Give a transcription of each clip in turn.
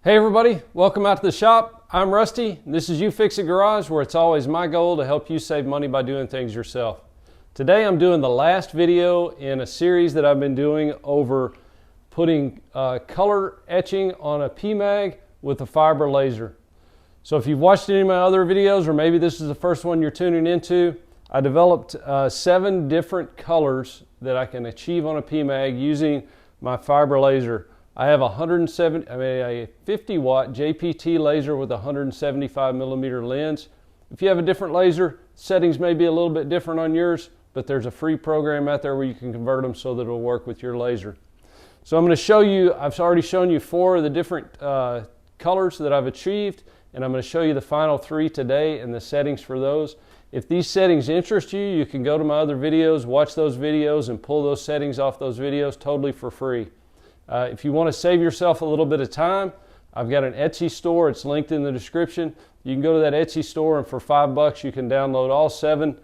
Hey everybody, welcome out to the shop. I'm Rusty, and this is You Fix It Garage, where it's always my goal to help you save money by doing things yourself. Today I'm doing the last video in a series that I've been doing over putting color etching on a PMAG with a fiber laser. So if you've watched any of my other videos, or maybe this is the first one you're tuning into, I developed 7 different colors that I can achieve on a PMAG using my fiber laser. I have a 50 watt JPT laser with a 175 millimeter lens. If you have a different laser, settings may be a little bit different on yours, but there's a free program out there where you can convert them so that it'll work with your laser. So I'm going to show you, I've already shown you 4 of the different colors that I've achieved, and I'm going to show you the final 3 today and the settings for those. If these settings interest you, you can go to my other videos, watch those videos, and pull those settings off those videos totally for free. If you want to save yourself a little bit of time, I've got an Etsy store. It's linked in the description. You can go to that Etsy store, and for $5 you can download all 7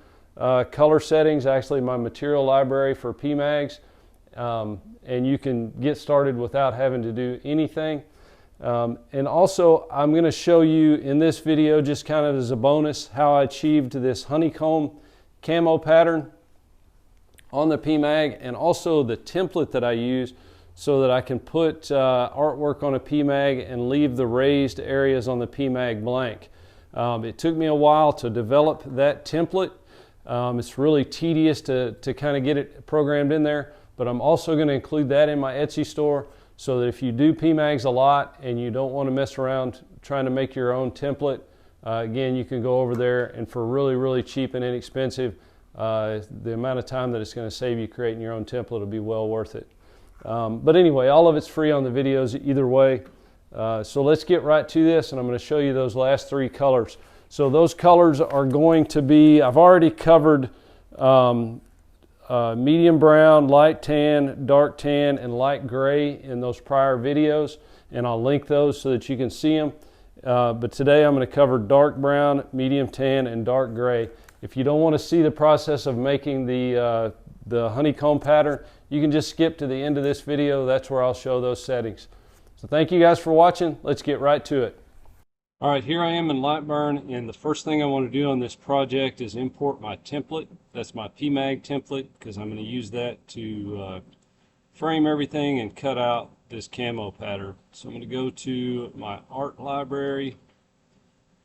color settings, actually my material library for PMAGs, and you can get started without having to do anything. And also I'm going to show you in this video, just kind of as a bonus, how I achieved this honeycomb camo pattern on the PMAG, and also the template that I use so that I can put artwork on a PMAG and leave the raised areas on the PMAG blank. It took me a while to develop that template. It's really tedious to kind of get it programmed in there, but I'm also going to include that in my Etsy store so that if you do PMAGs a lot and you don't want to mess around trying to make your own template, again, you can go over there, and for really, really cheap and inexpensive, the amount of time that it's going to save you creating your own template will be well worth it. But anyway, all of it's free on the videos either way. So let's get right to this, and I'm going to show you those last 3 colors. So those colors are going to be, I've already covered medium brown, light tan, dark tan, and light gray in those prior videos, and I'll link those so that you can see them. But today I'm going to cover dark brown, medium tan, and dark gray. If you don't want to see the process of making the honeycomb pattern, you can just skip to the end of this video. That's where I'll show those settings. So thank you guys for watching. Let's get right to it. All right, here I am in Lightburn, and the first thing I want to do on this project is import my template. That's my PMAG template, because I'm going to use that to frame everything and cut out this camo pattern. So I'm going to go to my art library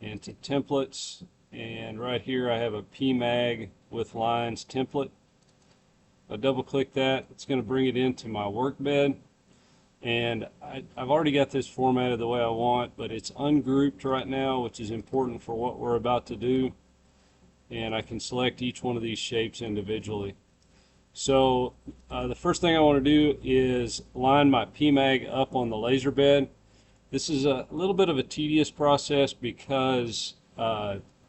and to templates, and right here I have a PMAG with lines template. I double click that, it's going to bring it into my work bed, and I've already got this formatted the way I want, but it's ungrouped right now, which is important for what we're about to do, and I can select each one of these shapes individually. So the first thing I want to do is line my PMAG up on the laser bed. This is a little bit of a tedious process because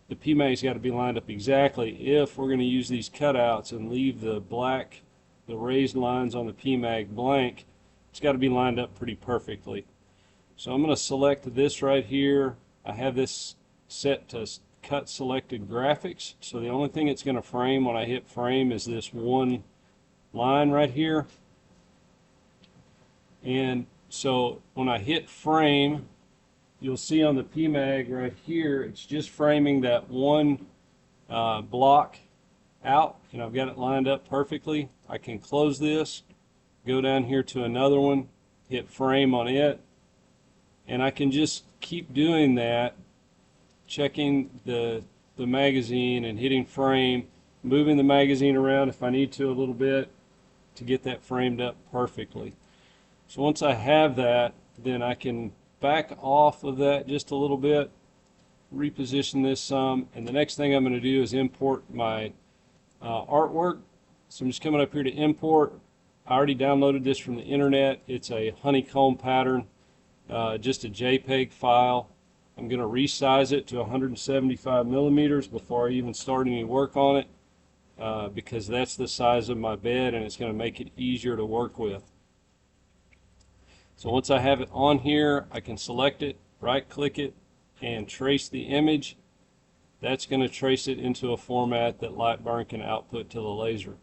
the PMAG's got to be lined up exactly if we're going to use these cutouts and leave the black, the raised lines on the PMAG blank. It's got to be lined up pretty perfectly. So I'm going to select this right here. I have this set to cut selected graphics, so the only thing it's going to frame when I hit frame is this one line right here. And so when I hit frame, you'll see on the PMAG right here, it's just framing that one block out, and I've got it lined up perfectly. I can close this, go down here to another one, hit frame on it, and I can just keep doing that, checking the magazine and hitting frame, moving the magazine around if I need to a little bit to get that framed up perfectly. So once I have that, then I can back off of that just a little bit, reposition this some, and the next thing I'm going to do is import my artwork. So I'm just coming up here to import. I already downloaded this from the internet. It's a honeycomb pattern, just a JPEG file. I'm going to resize it to 175 millimeters before I even start any work on it, because that's the size of my bed, and it's going to make it easier to work with. So once I have it on here, I can select it, right click it, and trace the image. That's going to trace it into a format that Lightburn can output to the laser.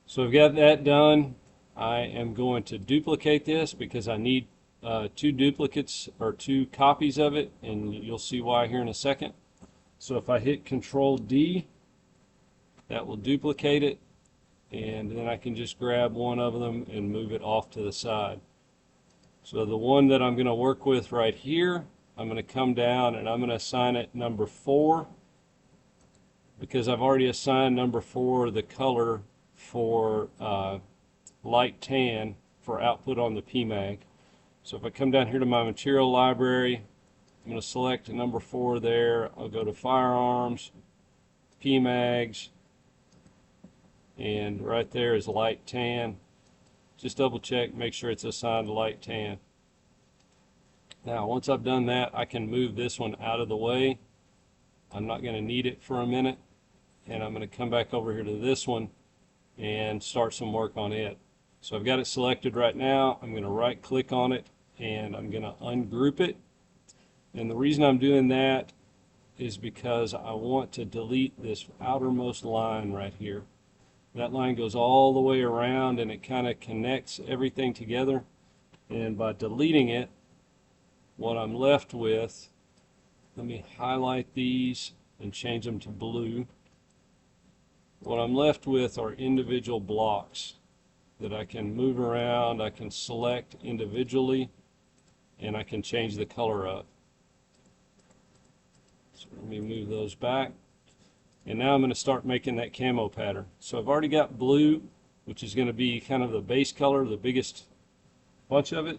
So I've got that done. I am going to duplicate this because I need two duplicates or two copies of it, and you'll see why here in a second. So if I hit Control D, that will duplicate it, and then I can just grab one of them and move it off to the side. So the one that I'm going to work with right here, I'm going to come down and I'm going to assign it number 4, because I've already assigned number 4 the color for light tan for output on the PMAG. So if I come down here to my material library, I'm going to select number 4 there. I'll go to firearms, PMAGs, and right there is light tan. Just double check, make sure it's assigned to light tan. Now once I've done that, I can move this one out of the way. I'm not going to need it for a minute, and I'm going to come back over here to this one and start some work on it. So I've got it selected right now. I'm going to right click on it and I'm going to ungroup it. And the reason I'm doing that is because I want to delete this outermost line right here. That line goes all the way around and it kind of connects everything together. And by deleting it, what I'm left with, let me highlight these and change them to blue. What I'm left with are individual blocks that I can move around, I can select individually, and I can change the color of. So let me move those back. And now I'm going to start making that camo pattern. So I've already got blue, which is going to be kind of the base color, the biggest bunch of it.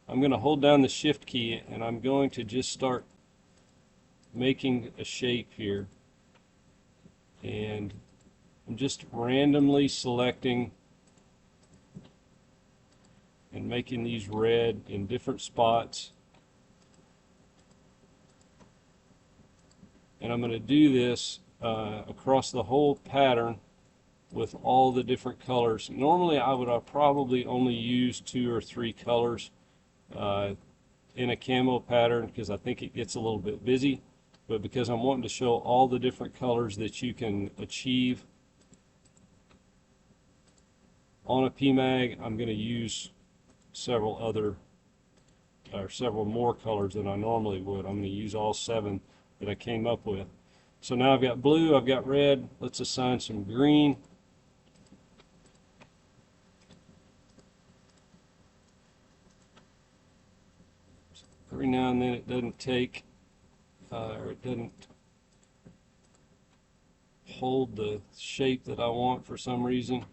I'm going to hold down the Shift key and I'm going to just start making a shape here. And I'm just randomly selecting and making these red in different spots. And I'm going to do this across the whole pattern with all the different colors. Normally I would probably only use 2 or 3 colors in a camo pattern because I think it gets a little bit busy, but because I'm wanting to show all the different colors that you can achieve on a PMAG, I'm going to use several more colors than I normally would. I'm going to use all 7 that I came up with. So now I've got blue, I've got red. Let's assign some green. Every now and then it doesn't take, or it doesn't hold the shape that I want for some reason.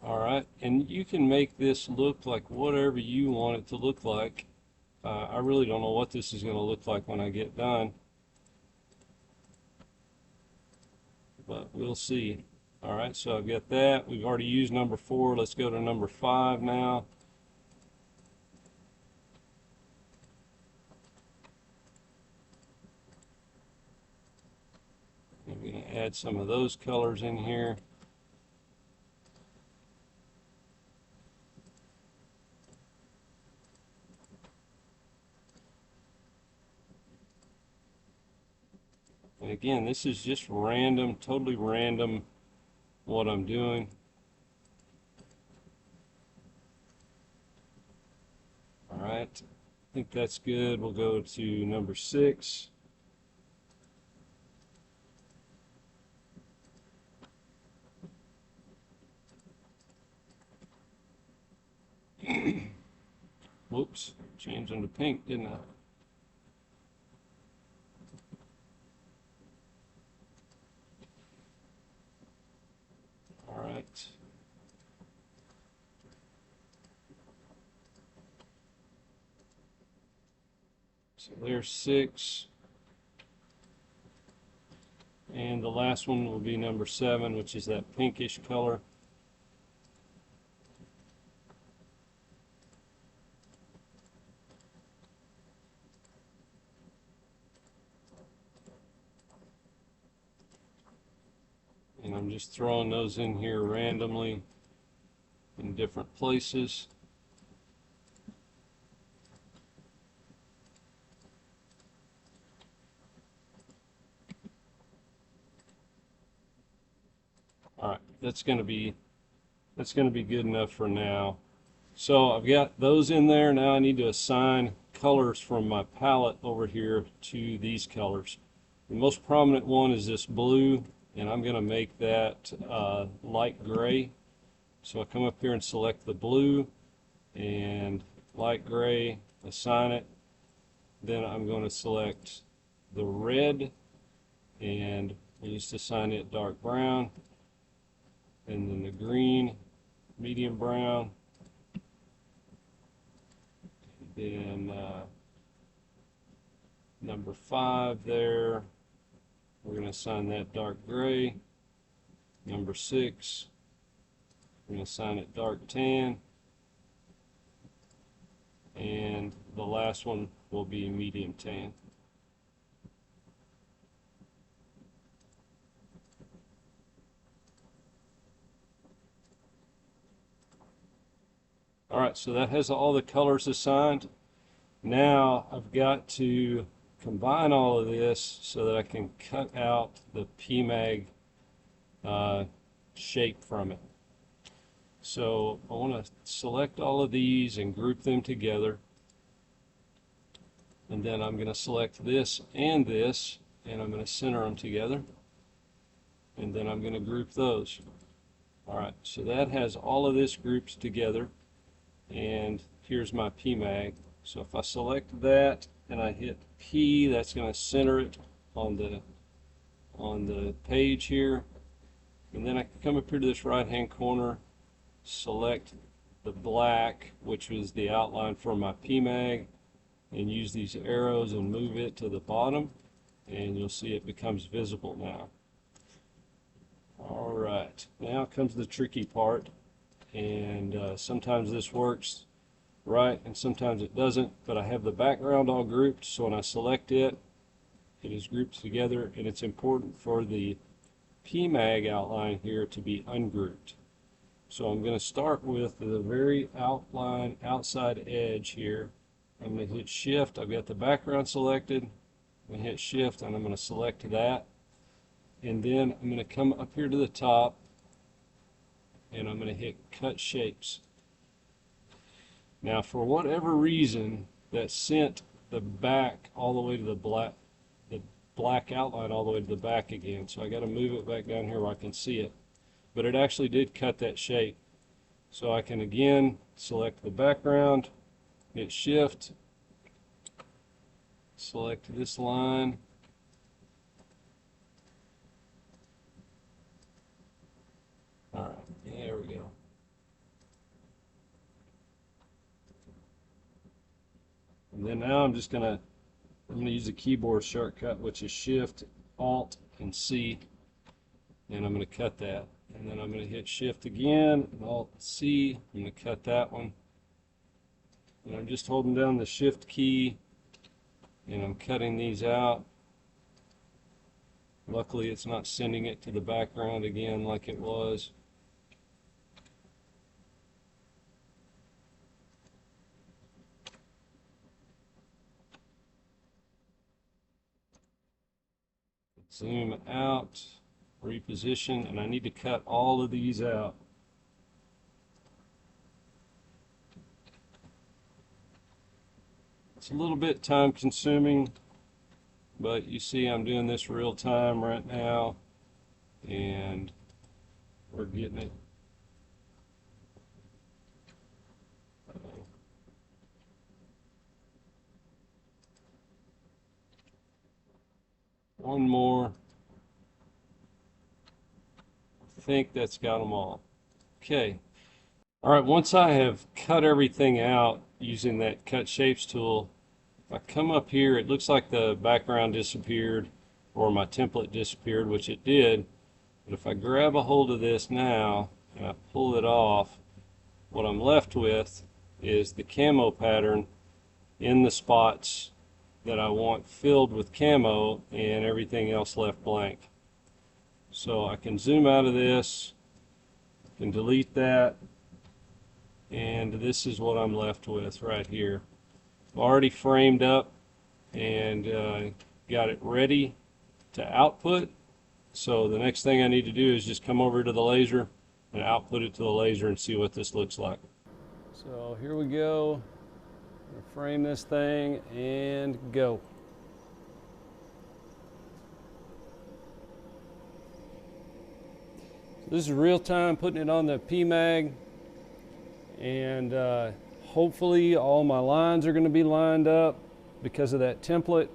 Alright, and you can make this look like whatever you want it to look like. I really don't know what this is going to look like when I get done, but we'll see. Alright, so I've got that. We've already used number 4. Let's go to number 5 now. I'm going to add some of those colors in here. And again, this is just random, totally random what I'm doing. Alright, I think that's good. We'll go to number 6. Whoops, changed them to pink, didn't I? Alright. So there's 6. And the last one will be number 7, which is that pinkish color. And I'm just throwing those in here randomly in different places. that's going to be good enough for now. So I've got those in there. Now I need to assign colors from my palette over here to these colors. The most prominent one is this blue, and I'm going to make that light gray. So I come up here and select the blue and light gray, assign it. Then I'm going to select the red, and I used to assign it dark brown, and then the green, medium brown, then number 5 there, we're going to assign that dark gray. Number 6, we're going to assign it dark tan, and the last one will be medium tan. Alright, so that has all the colors assigned. Now I've got to combine all of this so that I can cut out the PMAG shape from it. So I want to select all of these and group them together. And then I'm going to select this, and I'm going to center them together. And then I'm going to group those. Alright, so that has all of this grouped together. And here's my PMAG. So if I select that and I hit P, that's going to center it on the page here. And then I can come up here to this right hand corner, select the black, which was the outline for my PMAG, and use these arrows and move it to the bottom, and you'll see it becomes visible now. Alright, now comes the tricky part, and sometimes this works right and sometimes it doesn't, but I have the background all grouped, so when I select it, it is grouped together, and it's important for the PMAG outline here to be ungrouped. So I'm going to start with the very outline outside edge here. I'm going to hit shift. I've got the background selected. I'm going to hit shift and I'm going to select that, and then I'm going to come up here to the top and I'm going to hit cut shapes. Now for whatever reason that sent the back all the way to the black outline all the way to the back again, so I got to move it back down here where I can see it, but it actually did cut that shape. So I can again select the background, hit shift, select this line, alright, there we go. And then now I'm going to use the keyboard shortcut, which is Shift, Alt, and C, and I'm going to cut that. And then I'm going to hit Shift again, and Alt, C, I'm going to cut that one. And I'm just holding down the Shift key, and I'm cutting these out. Luckily it's not sending it to the background again like it was. Zoom out, reposition, and I need to cut all of these out. It's a little bit time consuming, but you see I'm doing this real time right now, and we're getting it. One more. I think that's got them all. Okay. All right, once I have cut everything out using that cut shapes tool, if I come up here, it looks like the background disappeared or my template disappeared, which it did. But if I grab a hold of this now and I pull it off, what I'm left with is the camo pattern in the spots that I want filled with camo and everything else left blank. So I can zoom out of this, can delete that, and this is what I'm left with right here. Already framed up and got it ready to output. So the next thing I need to do is just come over to the laser and output it to the laser and see what this looks like. So here we go. Frame this thing and go. This is real time, putting it on the PMag, and hopefully all my lines are going to be lined up because of that template,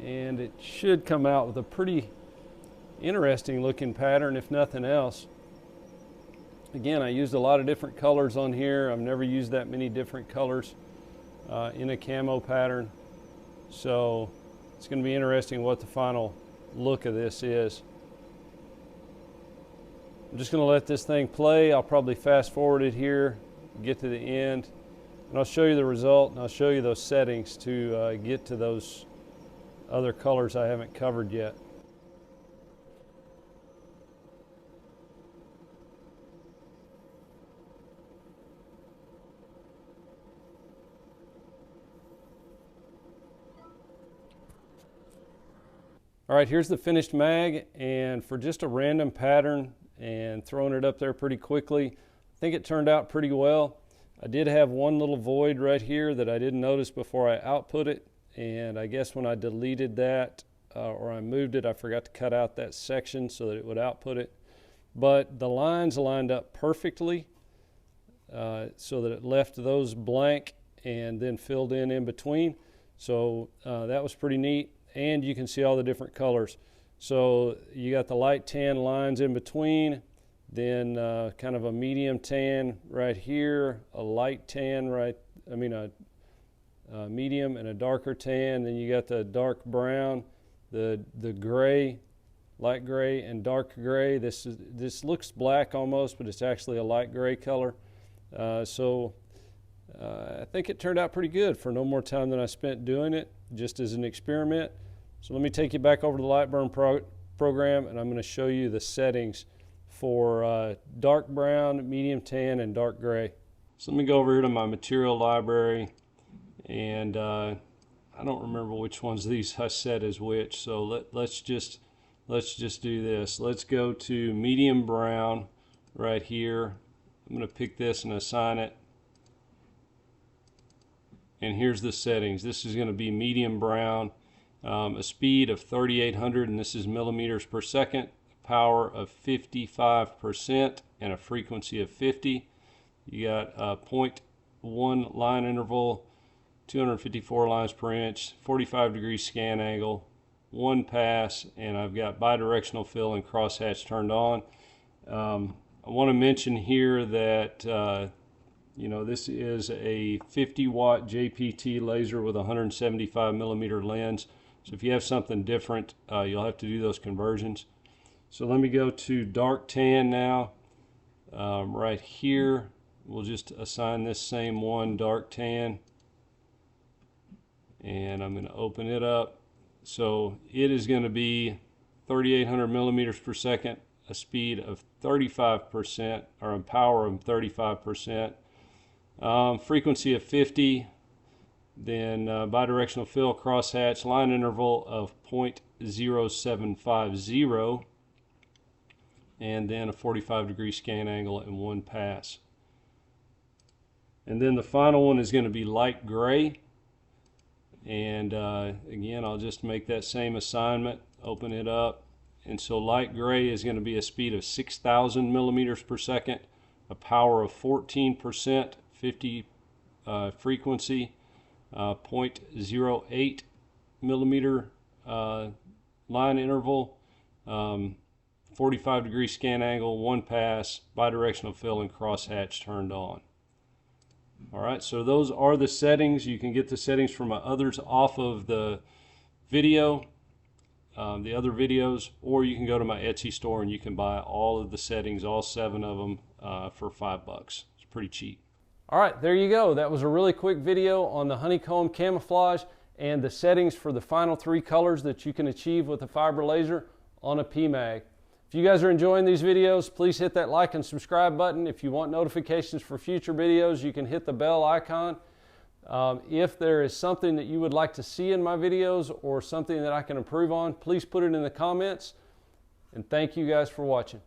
and it should come out with a pretty interesting looking pattern if nothing else. Again, I used a lot of different colors on here. I've never used that many different colors in a camo pattern, so it's going to be interesting what the final look of this is. I'm just going to let this thing play. I'll probably fast forward it here, get to the end, and I'll show you the result, and I'll show you those settings to get to those other colors I haven't covered yet. All right, here's the finished mag, and for just a random pattern and throwing it up there pretty quickly, I think it turned out pretty well. I did have one little void right here that I didn't notice before I output it, and I guess when I deleted that or I moved it, I forgot to cut out that section so that it would output it. But the lines lined up perfectly so that it left those blank and then filled in between. So that was pretty neat, and you can see all the different colors. So you got the light tan lines in between, then kind of a medium tan right here, a light tan a medium and a darker tan. Then you got the dark brown, the gray, light gray and dark gray. This looks black almost, but it's actually a light gray color. I think it turned out pretty good for no more time than I spent doing it, just as an experiment. So let me take you back over to the Lightburn program, and I'm going to show you the settings for dark brown, medium tan, and dark gray. So let me go over here to my material library, and I don't remember which ones of these I set as which. So let's just do this. Let's go to medium brown right here. I'm going to pick this and assign it. And here's the settings. This is going to be medium brown. A speed of 3,800, and this is millimeters per second, power of 55%, and a frequency of 50. You got 0.1 line interval, 254 lines per inch, 45-degree scan angle, 1 pass, and I've got bidirectional fill and crosshatch turned on. I want to mention here that this is a 50-watt JPT laser with a 175 millimeter lens. So if you have something different, you'll have to do those conversions. So let me go to dark tan now. Right here, we'll just assign this same one, dark tan. And I'm going to open it up. So it is going to be 3,800 millimeters per second, a speed of 35%, or a power of 35%. Frequency of 50. Then bidirectional fill, crosshatch, line interval of 0.0750, and then a 45-degree scan angle and 1 pass. And then the final one is going to be light gray. And again, I'll just make that same assignment, open it up. And so light gray is going to be a speed of 6,000 millimeters per second, a power of 14%, 50 frequency. 0.08 millimeter line interval, 45-degree scan angle, 1 pass, bidirectional fill and crosshatch turned on. All right, so those are the settings. You can get the settings from my others off of the video, the other videos, or you can go to my Etsy store and you can buy all of the settings, all 7 of them, for $5. It's pretty cheap. All right, there you go. That was a really quick video on the honeycomb camouflage and the settings for the final 3 colors that you can achieve with a fiber laser on a PMag. If you guys are enjoying these videos, please hit that like and subscribe button. If you want notifications for future videos, you can hit the bell icon. If there is something that you would like to see in my videos or something that I can improve on, please put it in the comments. and thank you guys for watching.